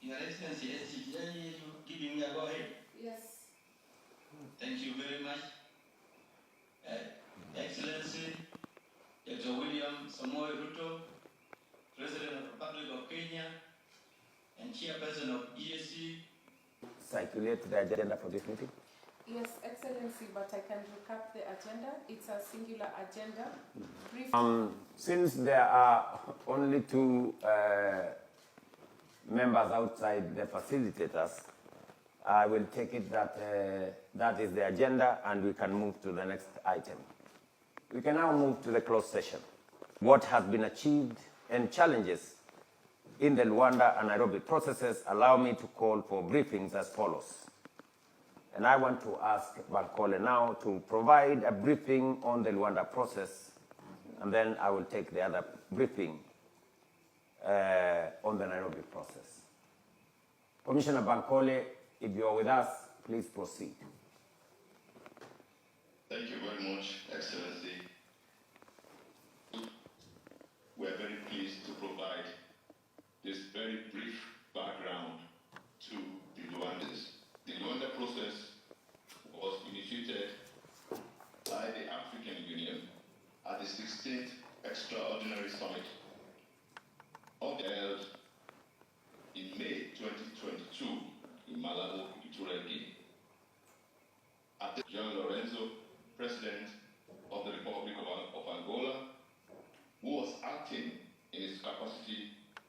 Your Excellency, are you giving me a go ahead? Yes. Thank you very much. Excellency, Dr. William Samoei Ruto, President of the Republic of Kenya, and Chairperson of EAC. Circulate the agenda for this meeting? Yes, Excellency, but I can recap the agenda. It's a singular agenda. Since there are only two members outside the facilitators, I will take it that that is the agenda and we can move to the next item. We can now move to the closed session. What has been achieved and challenges in the Luanda and Nairobi processes allow me to call for briefings as follows. And I want to ask Bankole now to provide a briefing on the Luanda process, and then I will take the other briefing on the Nairobi process. Commissioner Bankole, if you are with us, please proceed. Thank you very much, Excellency. We are very pleased to provide this very brief background to the Luandans. The Luanda process was initiated by the African Union at the 16th Extraordinary Summit held in May 2022 in Malabo, Equatorial Guinea. At the John Lorenzo, President of the Republic of Angola, who was acting in his capacity